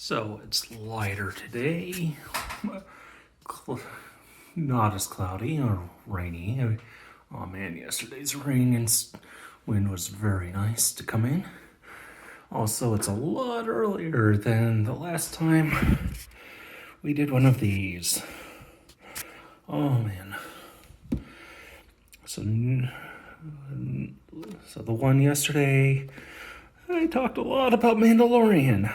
So it's lighter today, not as cloudy or rainy. Oh man, yesterday's rain and wind was very nice to come in. Also, it's a lot earlier than the last time we did one of these. Oh man. So the one yesterday, I talked a lot about Mandalorian.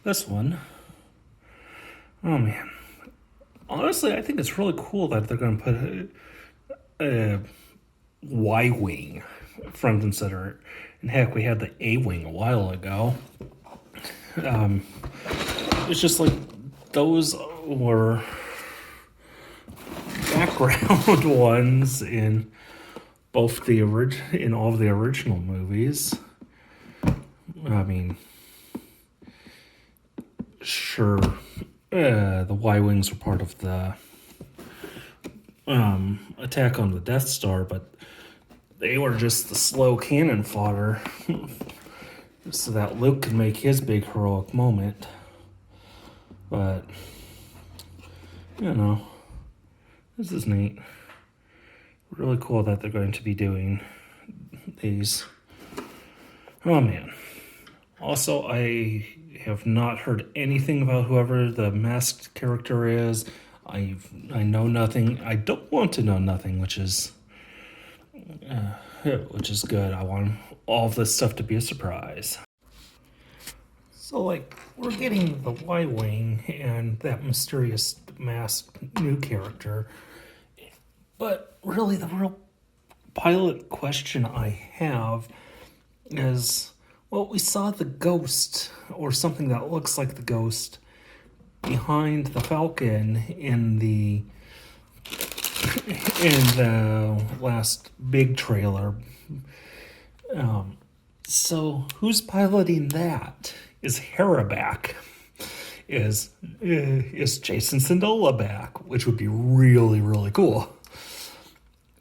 This one, oh man. Honestly, I think it's really cool that they're going to put a Y-wing front and center. And heck, we had the A-wing a while ago. It's just like those were background ones in both in all of the original movies. I mean, sure, the Y-wings were part of the attack on the Death Star, but they were just the slow cannon fodder so that Luke could make his big heroic moment. But, you know, this is neat. Really cool that they're going to be doing these. Oh, man. Also, I have not heard anything about whoever the masked character is. I know nothing. I don't want to know nothing, which is good. I want all of this stuff to be a surprise. So, like, we're getting the Y-wing and that mysterious masked new character, but really the real pilot question I have is, well, we saw the ghost, or something that looks like the ghost, behind the Falcon in the last big trailer. So who's piloting that? Is Hera back? Is Jason Sindola back? Which would be really, really cool.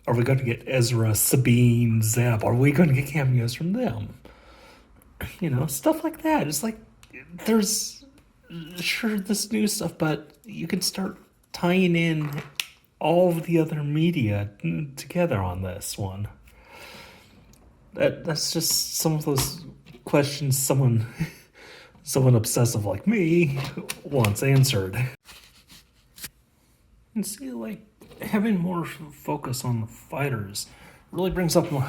Are we going to get Ezra, Sabine, Zeb? Are we going to get cameos from them? You know, stuff like that. It's like, there's sure this new stuff, but you can start tying in all of the other media together on this one. That's just some of those questions someone obsessive like me wants answered. And see, like, having more focus on the fighters really brings up one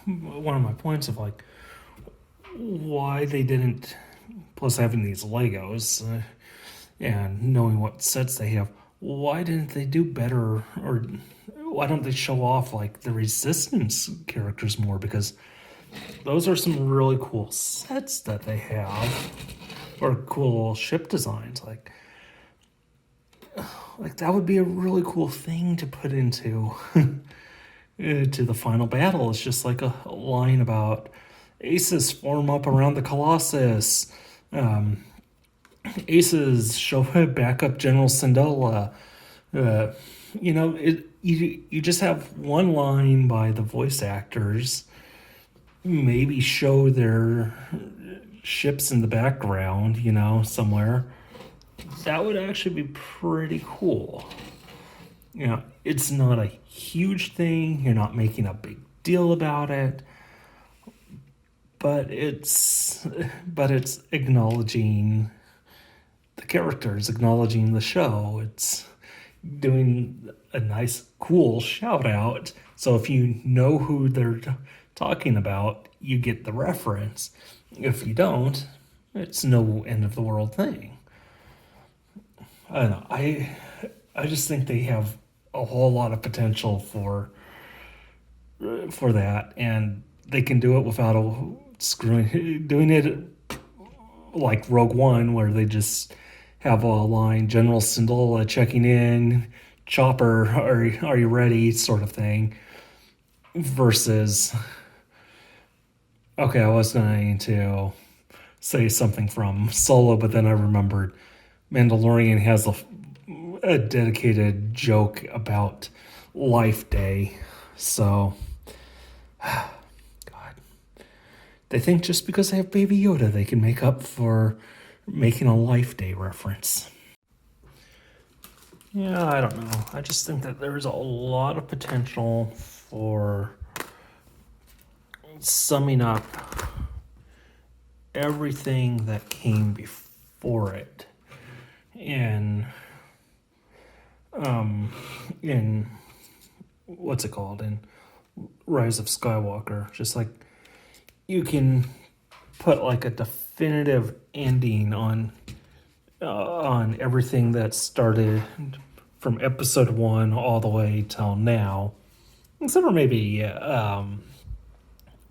of my points of, like, why they didn't, plus having these Legos and knowing what sets they have, why didn't they do better, or why don't they show off like the Resistance characters more? Because those are some really cool sets that they have, or cool ship designs. Like that would be a really cool thing to put into to the final battle. It's just like a line about aces form up around the Colossus. Aces show back up General Syndulla. You know, you just have one line by the voice actors. Maybe show their ships in the background, you know, somewhere. That would actually be pretty cool. You know, it's not a huge thing. You're not making a big deal about it. But it's acknowledging the characters, acknowledging the show. It's doing a nice, cool shout out. So if you know who they're talking about, you get the reference. If you don't, it's no end of the world thing. I don't know. I just think they have a whole lot of potential for that, and they can do it without doing it like Rogue One, where they just have a line, General Syndulla checking in, Chopper, are you ready, sort of thing, versus, okay, I was going to say something from Solo, but then I remembered Mandalorian has a dedicated joke about Life Day, so they think just because they have Baby Yoda, they can make up for making a Life Day reference. Yeah, I don't know. I just think that there's a lot of potential for summing up everything that came before it in what's it called, in Rise of Skywalker. Just like you can put like a definitive ending on everything that started from episode 1 all the way till now, except for maybe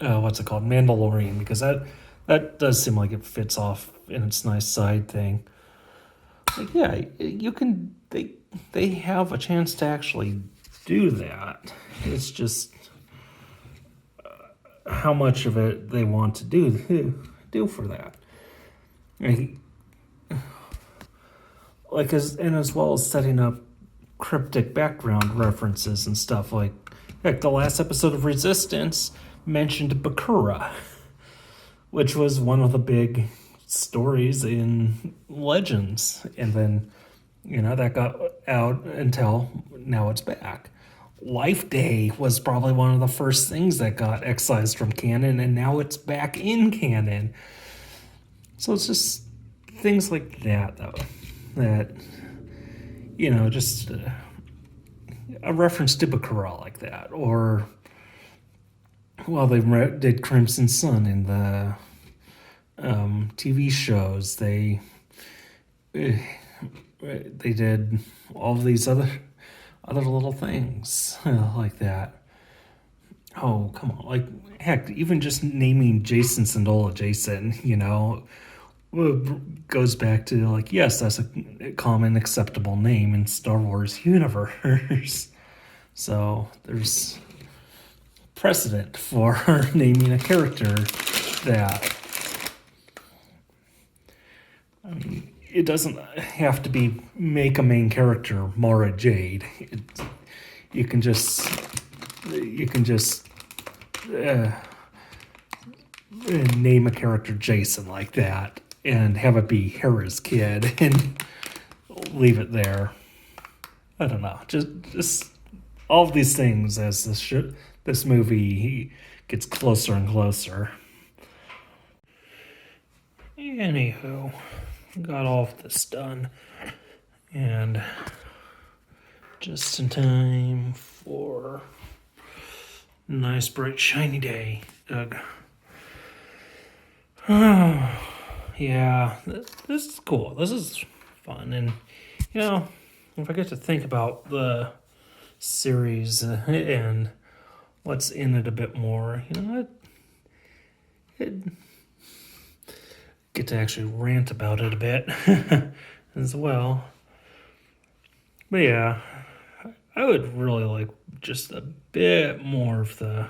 what's it called, Mandalorian, because that does seem like it fits off in its nice side thing. Like, yeah, you can. They have a chance to actually do that. It's just how much of it they want to do for that. As well as setting up cryptic background references and stuff. Like the last episode of Resistance mentioned Bakura, which was one of the big stories in Legends, and then that got out until now it's back. Life Day was probably one of the first things that got excised from canon, and now it's back in canon. So it's just things like that, though, that just a reference to Bakura like that, or they did Crimson Sun in the TV shows. They did all of these other little things like that. Oh, come on. Like, heck, even just naming Jason Sindola Jason, goes back to, like, yes, that's a common acceptable name in Star Wars universe. So there's precedent for naming a character that. I mean, it doesn't have to be make a main character Mara Jade. You can just name a character Jason like that and have it be Hera's kid and leave it there. I don't know. Just all of these things as this movie gets closer and closer. Anywho, got all of this done, and just in time for a nice, bright, shiny day. Ugh. Oh, yeah, this is cool. This is fun, and if I get to think about the series and what's in it a bit more, it get to actually rant about it a bit as well. But yeah, I would really like just a bit more of the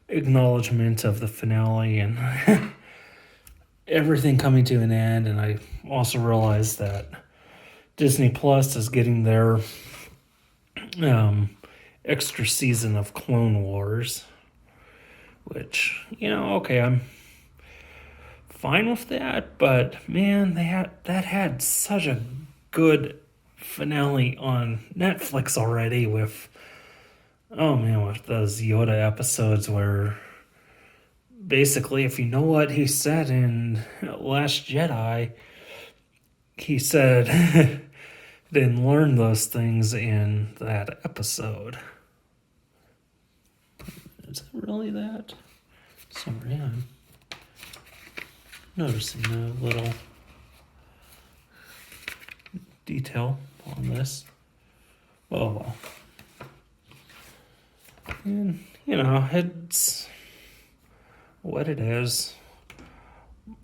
acknowledgement of the finale and everything coming to an end. And I also realized that Disney Plus is getting their extra season of Clone Wars, which, okay, I'm fine with that, but man, that had such a good finale on Netflix already with those Yoda episodes where basically, if you know what he said in Last Jedi, he said didn't learn those things in that episode. Is it really that? Sorry, I'm noticing a little detail on this. Oh well. And, it's what it is.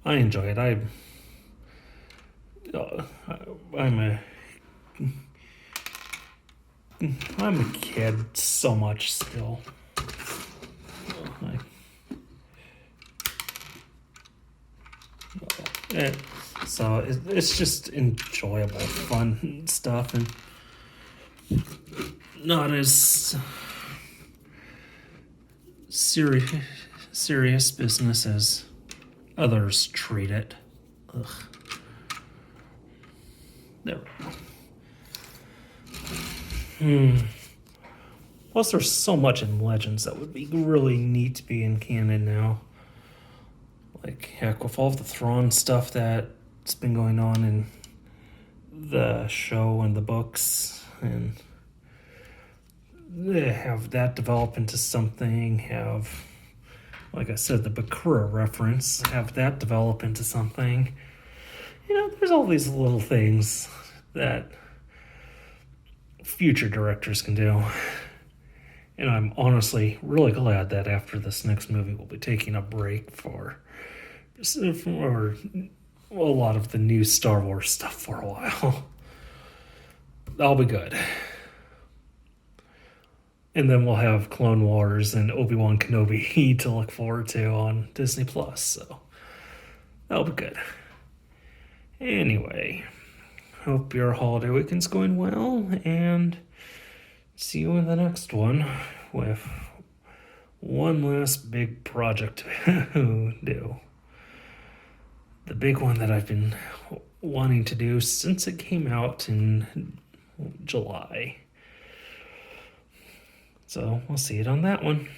I enjoy it. I'm a kid so much still. So it's just enjoyable, fun stuff, and not as serious business as others treat it. Ugh. There we go. Plus, there's so much in Legends that would be really neat to be in canon now. Like, heck, with all of the Thrawn stuff that's been going on in the show and the books, and have that develop into something, have, like I said, the Bakura reference, have that develop into something. You know, there's all these little things that future directors can do. And I'm honestly really glad that after this next movie, we'll be taking a break for a lot of the new Star Wars stuff for a while. That'll be good. And then we'll have Clone Wars and Obi-Wan Kenobi to look forward to on Disney Plus. So that'll be good. Anyway, hope your holiday weekend's going well, and see you in the next one with one last big project to do. The big one that I've been wanting to do since it came out in July. So we'll see it on that one.